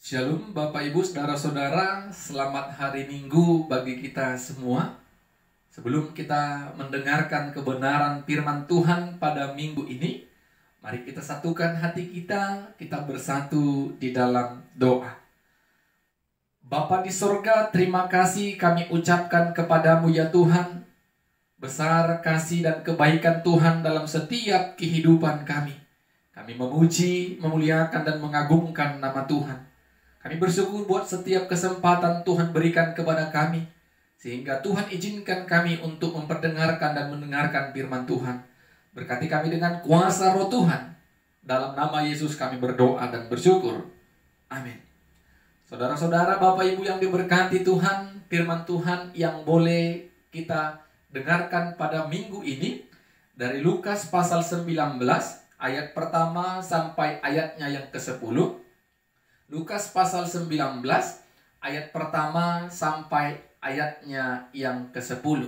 Shalom Bapak Ibu Saudara-saudara, selamat hari Minggu bagi kita semua. Sebelum kita mendengarkan kebenaran firman Tuhan pada minggu ini, mari kita satukan hati kita bersatu di dalam doa. Bapa di sorga, terima kasih kami ucapkan kepadamu ya Tuhan. Besar kasih dan kebaikan Tuhan dalam setiap kehidupan kami. Kami memuji, memuliakan dan mengagungkan nama Tuhan. Kami bersyukur buat setiap kesempatan Tuhan berikan kepada kami, sehingga Tuhan izinkan kami untuk memperdengarkan dan mendengarkan firman Tuhan. Berkati kami dengan kuasa Roh Tuhan. Dalam nama Yesus kami berdoa dan bersyukur. Amin. Saudara-saudara, Bapak Ibu yang diberkati Tuhan, firman Tuhan yang boleh kita dengarkan pada minggu ini dari Lukas pasal 19 ayat pertama sampai ayatnya yang ke-10. Lukas pasal 19 ayat pertama sampai ayatnya yang ke-10.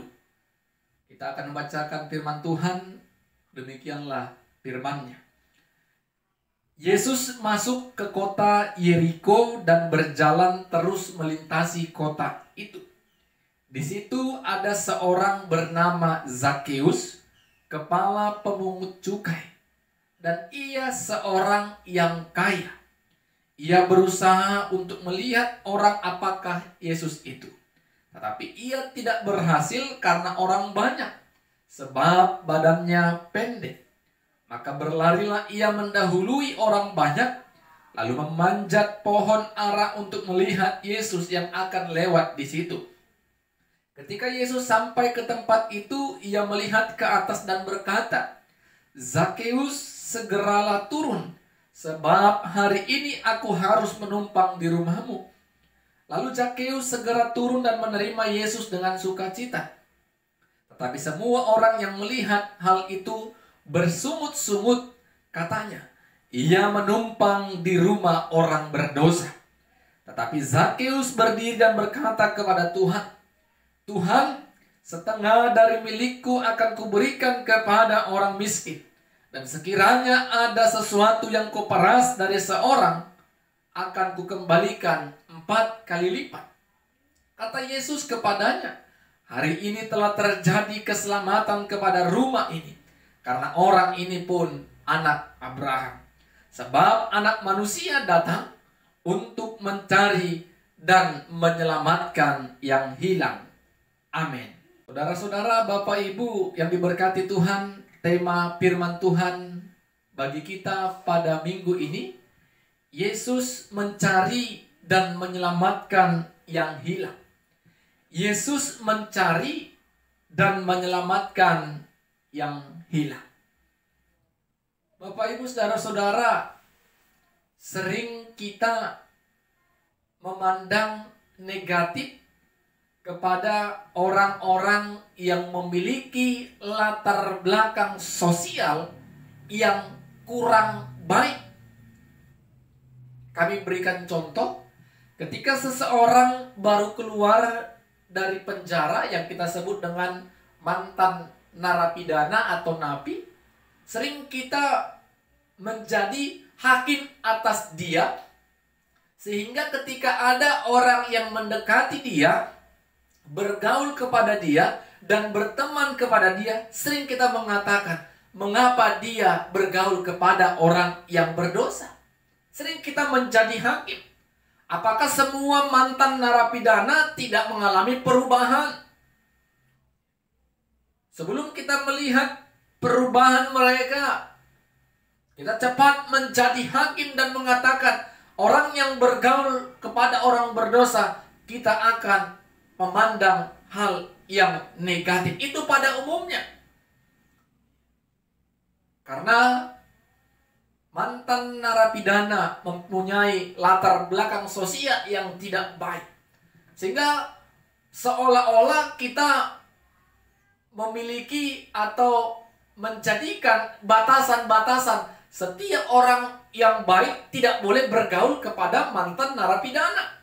Kita akan membacakan firman Tuhan. Demikianlah firman-Nya. Yesus masuk ke kota Yeriko dan berjalan terus melintasi kota itu. Di situ ada seorang bernama Zakeus, kepala pemungut cukai, dan ia seorang yang kaya. Ia berusaha untuk melihat orang apakah Yesus itu. Tetapi ia tidak berhasil karena orang banyak, sebab badannya pendek. Maka berlarilah ia mendahului orang banyak, lalu memanjat pohon ara untuk melihat Yesus yang akan lewat di situ. Ketika Yesus sampai ke tempat itu, ia melihat ke atas dan berkata, "Zakeus, segeralah turun, sebab hari ini aku harus menumpang di rumahmu." Lalu Zakeus segera turun dan menerima Yesus dengan sukacita. Tetapi semua orang yang melihat hal itu bersungut-sungut, katanya, "Ia menumpang di rumah orang berdosa." Tetapi Zakeus berdiri dan berkata kepada Tuhan, "Tuhan, setengah dari milikku akan kuberikan kepada orang miskin. Dan sekiranya ada sesuatu yang kuperas dari seorang, akan kukembalikan 4 kali lipat." Kata Yesus kepadanya, "Hari ini telah terjadi keselamatan kepada rumah ini, karena orang ini pun anak Abraham. Sebab anak manusia datang untuk mencari dan menyelamatkan yang hilang." Amin. Saudara-saudara, Bapak Ibu yang diberkati Tuhan, tema firman Tuhan bagi kita pada minggu ini, Yesus mencari dan menyelamatkan yang hilang. Yesus mencari dan menyelamatkan yang hilang. Bapak Ibu saudara-saudara, sering kita memandang negatif kepada orang-orang yang memiliki latar belakang sosial yang kurang baik. Kami berikan contoh, ketika seseorang baru keluar dari penjara yang kita sebut dengan mantan narapidana atau napi, sering kita menjadi hakim atas dia, sehingga ketika ada orang yang mendekati dia, bergaul kepada dia, dan berteman kepada dia, sering kita mengatakan, mengapa dia bergaul kepada orang yang berdosa? Sering kita menjadi hakim. Apakah semua mantan narapidana tidak mengalami perubahan? Sebelum kita melihat perubahan mereka, kita cepat menjadi hakim dan mengatakan, orang yang bergaul kepada orang berdosa, kita akan memandang hal yang negatif. Itu pada umumnya. Karena mantan narapidana mempunyai latar belakang sosial yang tidak baik. Sehingga seolah-olah kita memiliki atau menjadikan batasan-batasan, setiap orang yang baik tidak boleh bergaul kepada mantan narapidana.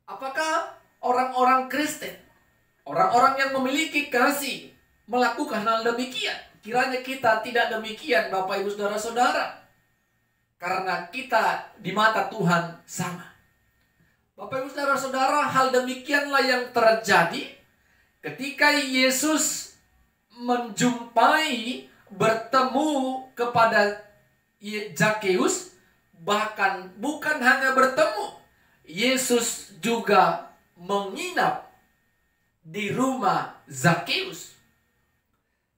Apakah orang-orang Kristen, orang-orang yang memiliki kasih, melakukan hal demikian? Kiranya kita tidak demikian, Bapak Ibu Saudara-saudara. Karena kita di mata Tuhan sama. Bapak Ibu Saudara-saudara, hal demikianlah yang terjadi ketika Yesus menjumpai, bertemu kepada Zakheus. Bahkan bukan hanya bertemu, Yesus juga menginap di rumah Zakheus.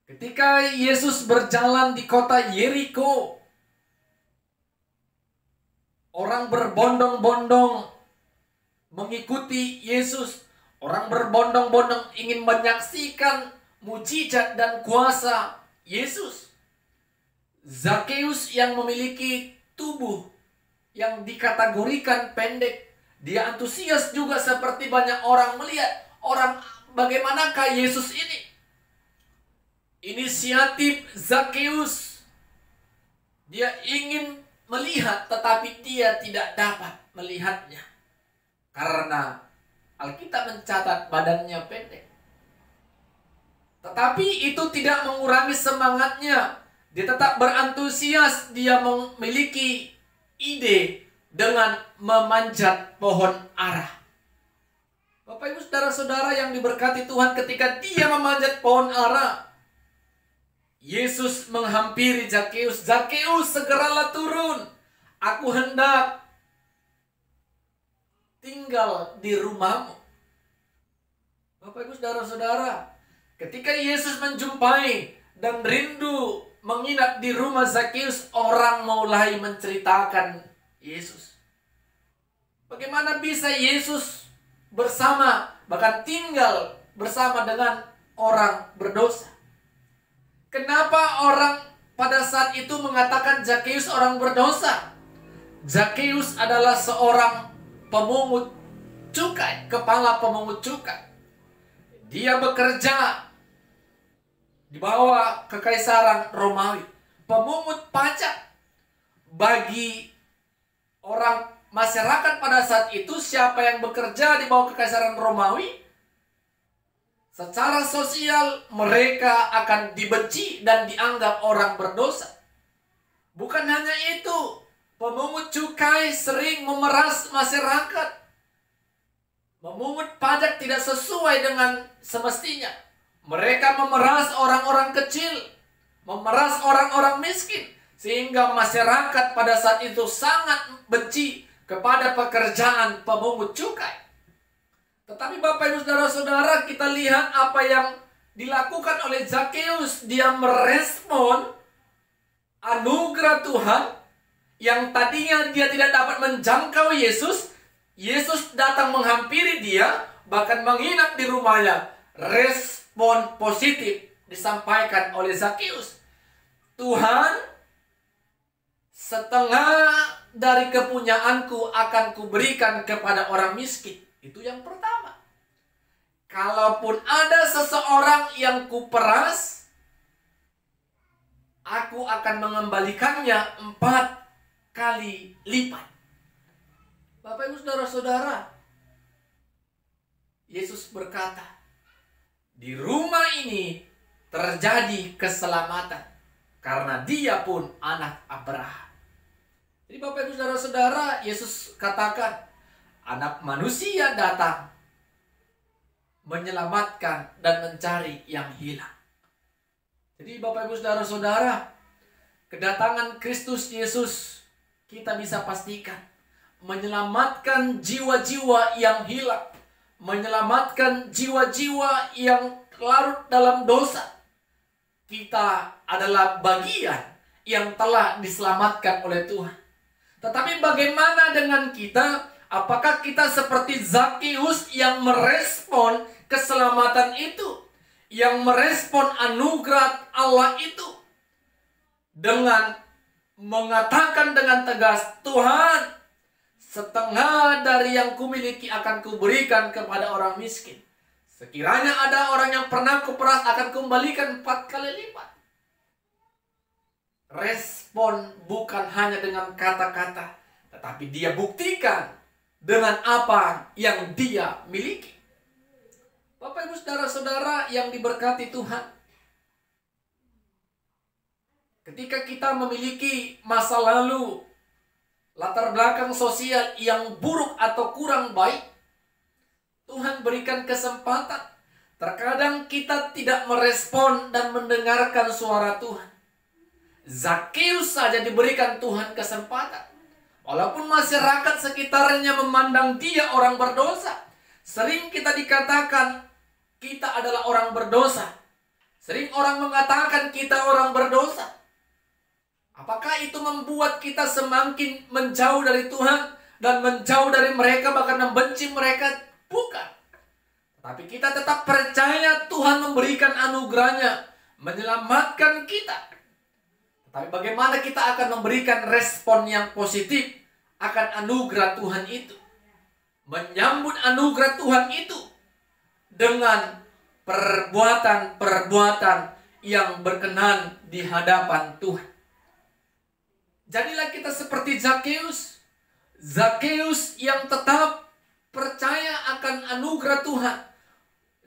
Ketika Yesus berjalan di kota Yeriko, orang berbondong-bondong mengikuti Yesus. Orang berbondong-bondong ingin menyaksikan mujizat dan kuasa Yesus. Zakheus yang memiliki tubuh yang dikategorikan pendek, dia antusias juga seperti banyak orang melihat orang bagaimanakah Yesus ini. Inisiatif Zakheus, dia ingin melihat tetapi dia tidak dapat melihatnya karena Alkitab mencatat badannya pendek. Tetapi itu tidak mengurangi semangatnya. Dia tetap berantusias. Dia memiliki ide dengan memanjat pohon ara. Bapak Ibu Saudara-saudara yang diberkati Tuhan, ketika dia memanjat pohon ara, Yesus menghampiri Zakheus. Zakheus, segeralah turun. Aku hendak tinggal di rumahmu. Bapak Ibu Saudara-saudara, ketika Yesus menjumpai dan rindu menginap di rumah Zakheus, orang mulai menceritakan Yesus. Bagaimana bisa Yesus bersama, bahkan tinggal bersama dengan orang berdosa? Kenapa orang pada saat itu mengatakan Zakheus orang berdosa? Zakheus adalah seorang pemungut cukai, kepala pemungut cukai. Dia bekerja di bawah kekaisaran Romawi, pemungut pajak. Bagi orang masyarakat pada saat itu, siapa yang bekerja di bawah kekaisaran Romawi, secara sosial mereka akan dibenci dan dianggap orang berdosa. Bukan hanya itu, pemungut cukai sering memeras masyarakat. Memungut pajak tidak sesuai dengan semestinya. Mereka memeras orang-orang kecil, memeras orang-orang miskin, sehingga masyarakat pada saat itu sangat benci kepada pekerjaan pemungut cukai. Tetapi Bapak Ibu Saudara-saudara, kita lihat apa yang dilakukan oleh Zakheus. Dia merespon anugerah Tuhan yang tadinya dia tidak dapat menjangkau Yesus. Yesus datang menghampiri dia, bahkan menginap di rumahnya. Respon positif disampaikan oleh Zakheus. Tuhan, setengah dari kepunyaanku akan kuberikan kepada orang miskin. Itu yang pertama. Kalaupun ada seseorang yang kuperas, aku akan mengembalikannya 4 kali lipat. Bapak Ibu Saudara-saudara, Yesus berkata, di rumah ini terjadi keselamatan karena dia pun anak Abraham. Jadi Bapak Ibu Saudara-saudara, Yesus katakan, Anak manusia datang menyelamatkan dan mencari yang hilang. Jadi Bapak Ibu Saudara-saudara, kedatangan Kristus Yesus kita bisa pastikan menyelamatkan jiwa-jiwa yang hilang, menyelamatkan jiwa-jiwa yang larut dalam dosa. Kita adalah bagian yang telah diselamatkan oleh Tuhan. Tetapi bagaimana dengan kita? Apakah kita seperti Zakheus yang merespon keselamatan itu, yang merespon anugerah Allah itu dengan mengatakan dengan tegas, Tuhan, setengah dari yang kumiliki akan kuberikan kepada orang miskin. Sekiranya ada orang yang pernah kuperas, akan kembalikan 4 kali lipat. Respon bukan hanya dengan kata-kata, tetapi dia buktikan dengan apa yang dia miliki. Bapak Ibu Saudara-saudara yang diberkati Tuhan, ketika kita memiliki masa lalu latar belakang sosial yang buruk atau kurang baik, Tuhan berikan kesempatan. Terkadang kita tidak merespon dan mendengarkan suara Tuhan. Zakeus saja diberikan Tuhan kesempatan. Walaupun masyarakat sekitarnya memandang dia orang berdosa. Sering kita dikatakan kita adalah orang berdosa. Sering orang mengatakan kita orang berdosa. Apakah itu membuat kita semakin menjauh dari Tuhan dan menjauh dari mereka, bahkan membenci mereka? Bukan. Tapi kita tetap percaya Tuhan memberikan anugerahnya, menyelamatkan kita. Tapi bagaimana kita akan memberikan respon yang positif akan anugerah Tuhan itu? Menyambut anugerah Tuhan itu dengan perbuatan-perbuatan yang berkenan di hadapan Tuhan. Jadilah kita seperti Zakeus. Zakeus yang tetap percaya akan anugerah Tuhan.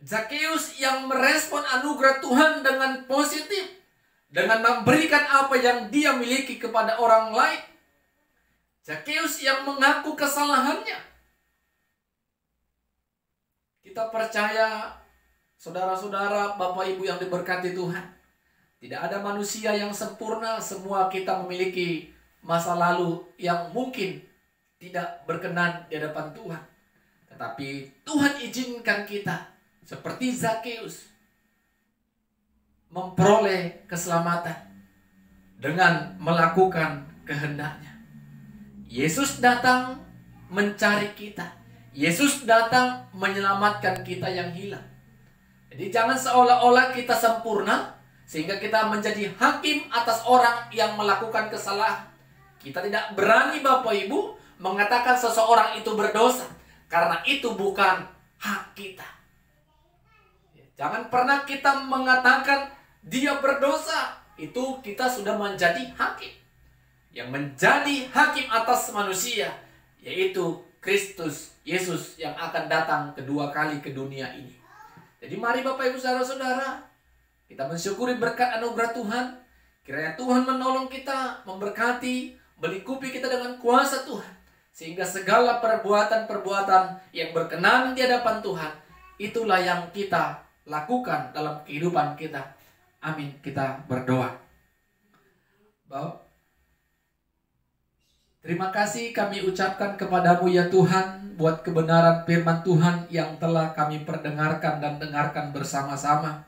Zakeus yang merespon anugerah Tuhan dengan positif, dengan memberikan apa yang dia miliki kepada orang lain. Zakeus yang mengaku kesalahannya. Kita percaya, saudara-saudara, Bapak Ibu yang diberkati Tuhan, tidak ada manusia yang sempurna. Semua kita memiliki masa lalu yang mungkin tidak berkenan di hadapan Tuhan. Tetapi Tuhan izinkan kita seperti Zakeus memperoleh keselamatan dengan melakukan kehendaknya. Yesus datang mencari kita. Yesus datang menyelamatkan kita yang hilang. Jadi jangan seolah-olah kita sempurna sehingga kita menjadi hakim atas orang yang melakukan kesalahan. Kita tidak berani, Bapak Ibu, mengatakan seseorang itu berdosa, karena itu bukan hak kita. Jangan pernah kita mengatakan dia berdosa, itu kita sudah menjadi hakim. Yang menjadi hakim atas manusia yaitu Kristus Yesus yang akan datang kedua kali ke dunia ini. Jadi mari Bapak Ibu saudara-saudara, kita mensyukuri berkat anugerah Tuhan. Kiranya Tuhan menolong kita, memberkati, melingkupi kita dengan kuasa Tuhan, sehingga segala perbuatan-perbuatan yang berkenan di hadapan Tuhan, itulah yang kita lakukan dalam kehidupan kita. Amin. Kita berdoa. Terima kasih kami ucapkan kepadamu ya Tuhan, buat kebenaran firman Tuhan yang telah kami perdengarkan dan dengarkan bersama-sama.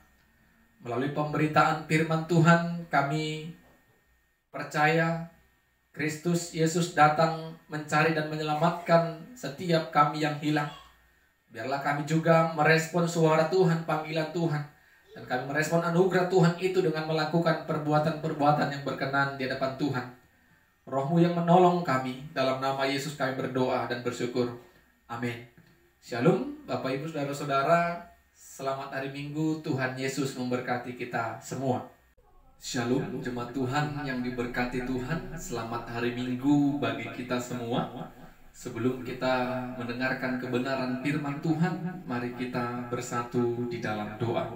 Melalui pemberitaan firman Tuhan, kami percaya Kristus Yesus datang mencari dan menyelamatkan setiap kami yang hilang. Biarlah kami juga merespon suara Tuhan, panggilan Tuhan, dan kami merespon anugerah Tuhan itu dengan melakukan perbuatan-perbuatan yang berkenan di hadapan Tuhan. Roh-Mu yang menolong kami, dalam nama Yesus kami berdoa dan bersyukur. Amin. Shalom Bapak Ibu saudara-saudara, selamat hari Minggu. Tuhan Yesus memberkati kita semua. Shalom jemaat Tuhan yang diberkati Tuhan. Selamat hari Minggu bagi kita semua. Sebelum kita mendengarkan kebenaran firman Tuhan, mari kita bersatu di dalam doa.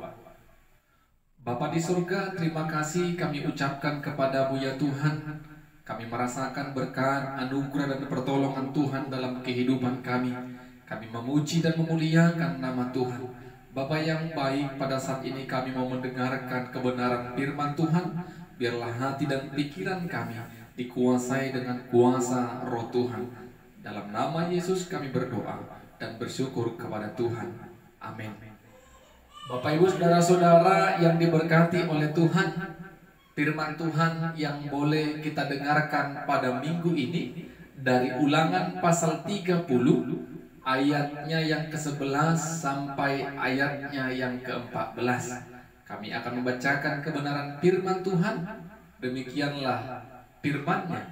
Bapa di surga, terima kasih kami ucapkan kepadamu ya Tuhan. Kami merasakan berkat, anugerah dan pertolongan Tuhan dalam kehidupan kami. Kami memuji dan memuliakan nama Tuhan. Bapa yang baik, pada saat ini kami mau mendengarkan kebenaran firman Tuhan. Biarlah hati dan pikiran kami dikuasai dengan kuasa Roh Tuhan. Dalam nama Yesus kami berdoa dan bersyukur kepada Tuhan. Amin. Bapak Ibu saudara-saudara yang diberkati oleh Tuhan, firman Tuhan yang boleh kita dengarkan pada minggu ini dari Ulangan pasal 30 ayatnya yang ke-11 sampai ayatnya yang ke-14. Kami akan membacakan kebenaran firman Tuhan. Demikianlah firman-Nya.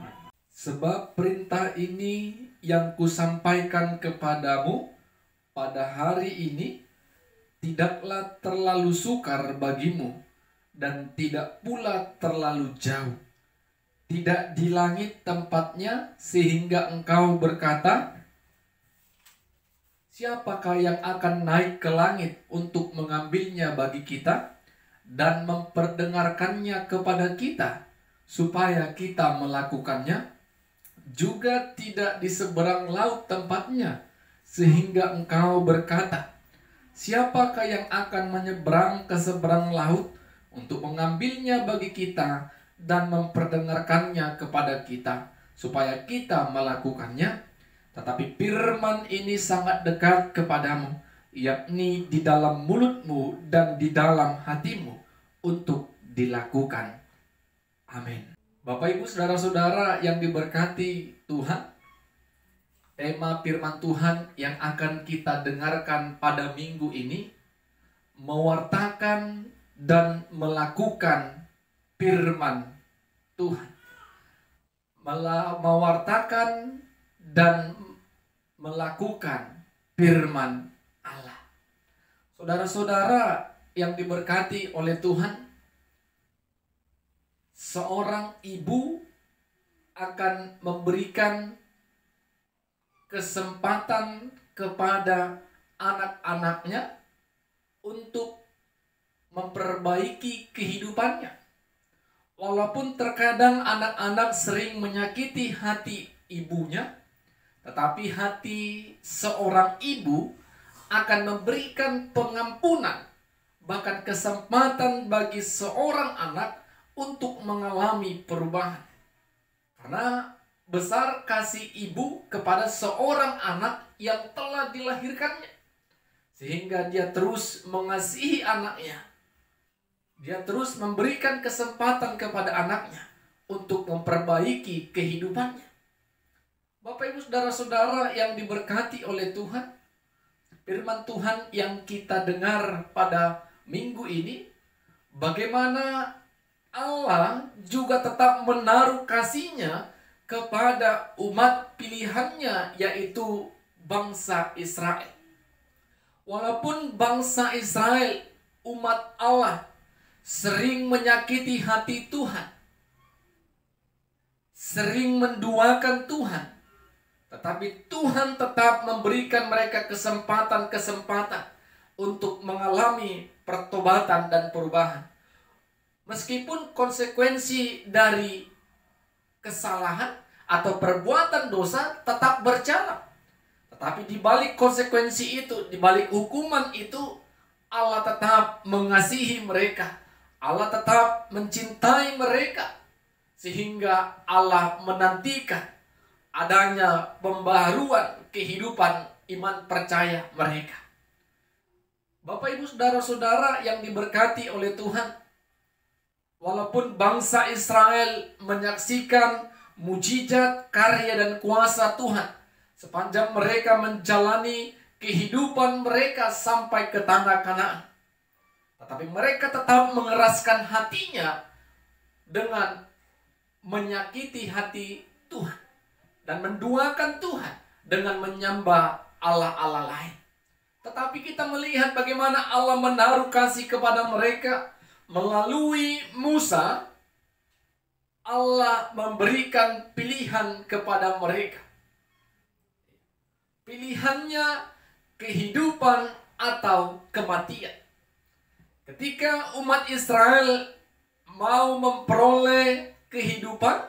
Sebab perintah ini yang kusampaikan kepadamu pada hari ini tidaklah terlalu sukar bagimu, dan tidak pula terlalu jauh. Tidak di langit tempatnya, sehingga engkau berkata, siapakah yang akan naik ke langit untuk mengambilnya bagi kita dan memperdengarkannya kepada kita, supaya kita melakukannya? juga tidak di seberang laut tempatnya, sehingga engkau berkata, siapakah yang akan menyeberang ke seberang laut untuk mengambilnya bagi kita dan memperdengarkannya kepada kita, supaya kita melakukannya? Tetapi firman ini sangat dekat kepadamu, yakni di dalam mulutmu dan di dalam hatimu, untuk dilakukan. Amin. Bapak Ibu saudara-saudara yang diberkati Tuhan, tema firman Tuhan yang akan kita dengarkan pada minggu ini, mewartakan dan melakukan firman Tuhan. Mewartakan dan melakukan firman Allah. Saudara-saudara yang diberkati oleh Tuhan, seorang ibu akan memberikan kesempatan kepada anak-anaknya untuk memperbaiki kehidupannya. Walaupun terkadang anak-anak sering menyakiti hati ibunya, tetapi hati seorang ibu akan memberikan pengampunan, bahkan kesempatan bagi seorang anak untuk mengalami perubahan. Karena besar kasih ibu kepada seorang anak yang telah dilahirkannya, sehingga dia terus mengasihi anaknya. Dia terus memberikan kesempatan kepada anaknya untuk memperbaiki kehidupannya. Bapak Ibu saudara-saudara yang diberkati oleh Tuhan, firman Tuhan yang kita dengar pada minggu ini, bagaimana Allah juga tetap menaruh kasih-Nya kepada umat pilihannya, yaitu bangsa Israel. Walaupun bangsa Israel, umat Allah, sering menyakiti hati Tuhan, sering menduakan Tuhan, tetapi Tuhan tetap memberikan mereka kesempatan-kesempatan untuk mengalami pertobatan dan perubahan. Meskipun konsekuensi dari kesalahan atau perbuatan dosa tetap berjalan, tetapi di balik konsekuensi itu, di balik hukuman itu, Allah tetap mengasihi mereka. Allah tetap mencintai mereka, sehingga Allah menantikan adanya pembaharuan kehidupan iman percaya mereka. Bapak Ibu saudara-saudara yang diberkati oleh Tuhan, walaupun bangsa Israel menyaksikan mujizat, karya dan kuasa Tuhan sepanjang mereka menjalani kehidupan mereka sampai ke tanah Kanaan, tetapi mereka tetap mengeraskan hatinya dengan menyakiti hati Tuhan dan menduakan Tuhan dengan menyembah Allah-Allah lain. Tetapi kita melihat bagaimana Allah menaruh kasih kepada mereka melalui Musa. Allah memberikan pilihan kepada mereka. Pilihannya kehidupan atau kematian. Ketika umat Israel mau memperoleh kehidupan,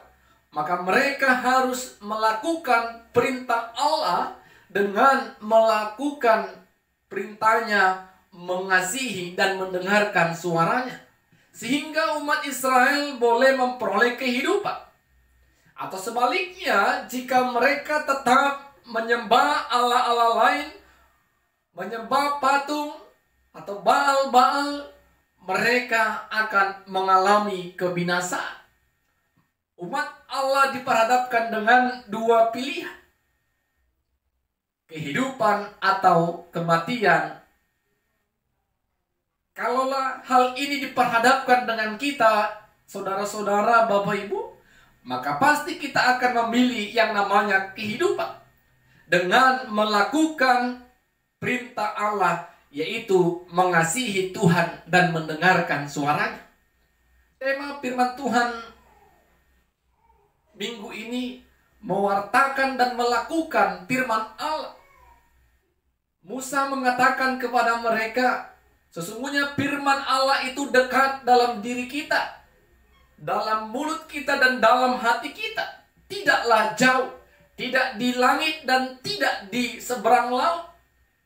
maka mereka harus melakukan perintah Allah dengan melakukan perintahnya, mengasihi dan mendengarkan suaranya, sehingga umat Israel boleh memperoleh kehidupan. Atau sebaliknya, jika mereka tetap menyembah Allah-Allah lain, menyembah patung atau Baal-Baal, mereka akan mengalami kebinasaan. Umat Allah diperhadapkan dengan dua pilihan, kehidupan atau kematian. Kalaulah hal ini diperhadapkan dengan kita, saudara-saudara, Bapak Ibu, maka pasti kita akan memilih yang namanya kehidupan dengan melakukan perintah Allah, yaitu mengasihi Tuhan dan mendengarkan suaranya. Tema firman Tuhan minggu ini mewartakan dan melakukan firman Allah. Musa mengatakan kepada mereka, sesungguhnya firman Allah itu dekat dalam diri kita, dalam mulut kita dan dalam hati kita. tidaklah jauh, tidak di langit dan tidak di seberang laut.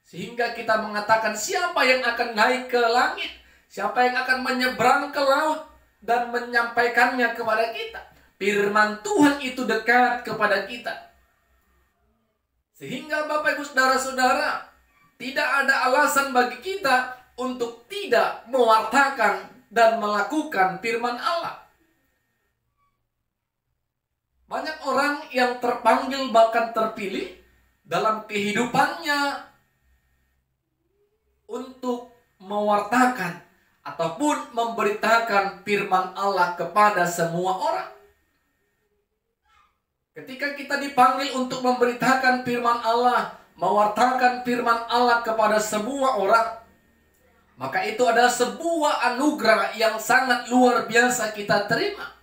Sehingga kita mengatakan siapa yang akan naik ke langit, siapa yang akan menyeberang ke laut dan menyampaikannya kepada kita. Firman Tuhan itu dekat kepada kita. Sehingga Bapak Ibu Saudara-saudara, tidak ada alasan bagi kita untuk tidak mewartakan dan melakukan firman Allah. Banyak orang yang terpanggil bahkan terpilih dalam kehidupannya untuk mewartakan ataupun memberitakan firman Allah kepada semua orang. Ketika kita dipanggil untuk memberitakan firman Allah, mewartakan firman Allah kepada semua orang, maka itu adalah sebuah anugerah yang sangat luar biasa kita terima.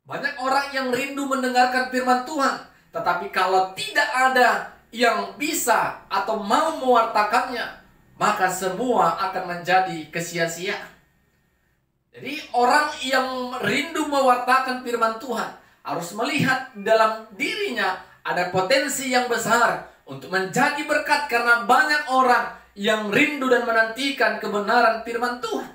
Banyak orang yang rindu mendengarkan firman Tuhan, tetapi kalau tidak ada yang bisa atau mau mewartakannya, maka semua akan menjadi kesia-siaan. Jadi orang yang rindu mewartakan firman Tuhan harus melihat dalam dirinya ada potensi yang besar untuk menjadi berkat, karena banyak orang yang rindu dan menantikan kebenaran firman Tuhan.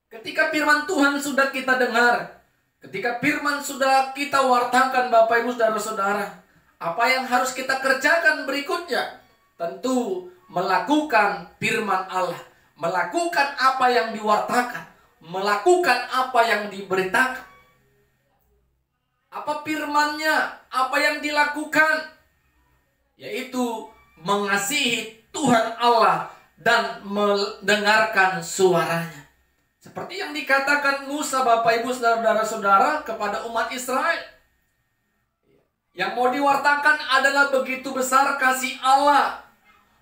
Ketika firman Tuhan sudah kita dengar, ketika firman sudah kita wartakan, Bapak Ibu Saudara-saudara, apa yang harus kita kerjakan berikutnya? Tentu melakukan firman Allah, melakukan apa yang diwartakan, melakukan apa yang diberitakan. Apa firman-Nya? Apa yang dilakukan? Yaitu mengasihi Tuhan Allah dan mendengarkan suaranya. Seperti yang dikatakan Musa, Bapak Ibu Saudara-saudara, kepada umat Israel. Yang mau diwartakan adalah begitu besar kasih Allah.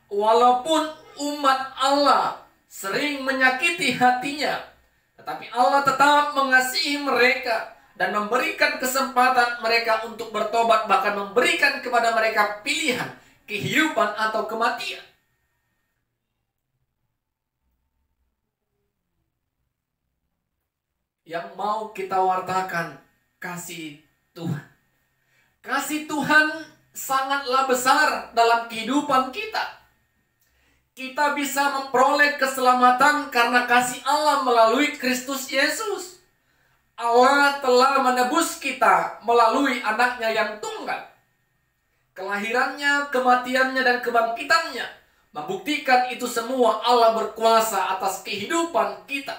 Walaupun umat Allah sering menyakiti hatinya, tetapi Allah tetap mengasihi mereka dan memberikan kesempatan mereka untuk bertobat, bahkan memberikan kepada mereka pilihan kehidupan atau kematian. Yang mau kita wartakan kasih Tuhan. Kasih Tuhan sangatlah besar dalam kehidupan kita. Kita bisa memperoleh keselamatan karena kasih Allah melalui Kristus Yesus. Allah telah menebus kita melalui anaknya yang tunggal. Kelahirannya, kematiannya, dan kebangkitannya membuktikan itu semua Allah berkuasa atas kehidupan kita.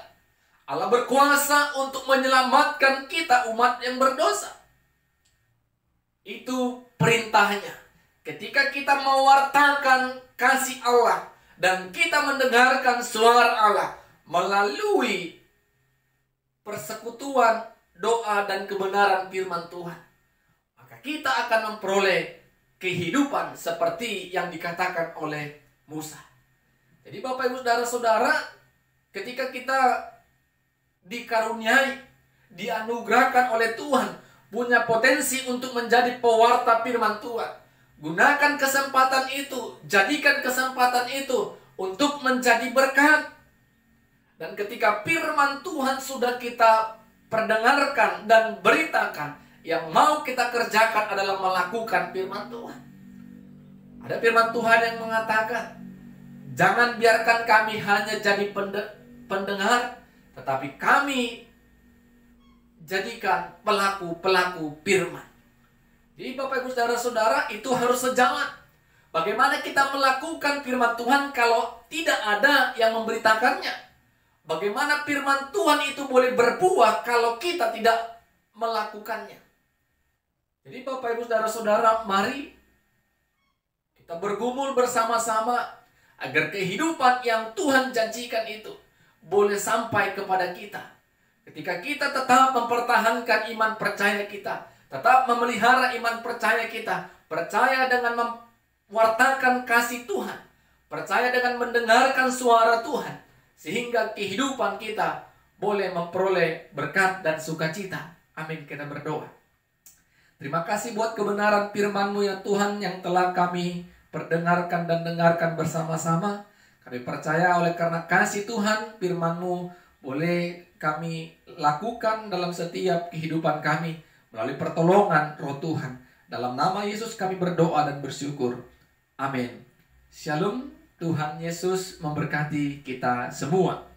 Allah berkuasa untuk menyelamatkan kita umat yang berdosa. Itu perintahnya. Ketika kita mewartakan kasih Allah dan kita mendengarkan suara Allah melalui persekutuan, doa, dan kebenaran firman Tuhan, maka kita akan memperoleh kehidupan seperti yang dikatakan oleh Musa. Jadi Bapak Ibu Saudara-saudara, ketika kita dikaruniai, dianugerahkan oleh Tuhan, punya potensi untuk menjadi pewarta firman Tuhan, gunakan kesempatan itu, jadikan kesempatan itu untuk menjadi berkat. Dan ketika firman Tuhan sudah kita perdengarkan dan beritakan, yang mau kita kerjakan adalah melakukan firman Tuhan. Ada firman Tuhan yang mengatakan, jangan biarkan kami hanya jadi pendengar, tetapi kami jadikan pelaku-pelaku firman. Jadi Bapak Ibu Saudara-saudara, itu harus sejalan. Bagaimana kita melakukan firman Tuhan kalau tidak ada yang memberitakannya? Bagaimana firman Tuhan itu boleh berbuah kalau kita tidak melakukannya? Jadi Bapak Ibu Saudara-saudara, mari kita bergumul bersama-sama agar kehidupan yang Tuhan janjikan itu boleh sampai kepada kita. Ketika kita tetap mempertahankan iman percaya kita, tetap memelihara iman percaya kita, percaya dengan mewartakan kasih Tuhan, percaya dengan mendengarkan suara Tuhan, sehingga kehidupan kita boleh memperoleh berkat dan sukacita. Amin. Kita berdoa. Terima kasih buat kebenaran firman-Mu ya Tuhan, yang telah kami perdengarkan dan dengarkan bersama-sama. Kami percaya oleh karena kasih Tuhan, firman-Mu boleh kami lakukan dalam setiap kehidupan kami melalui pertolongan Roh Tuhan. Dalam nama Yesus kami berdoa dan bersyukur. Amin. Shalom. Tuhan Yesus memberkati kita semua.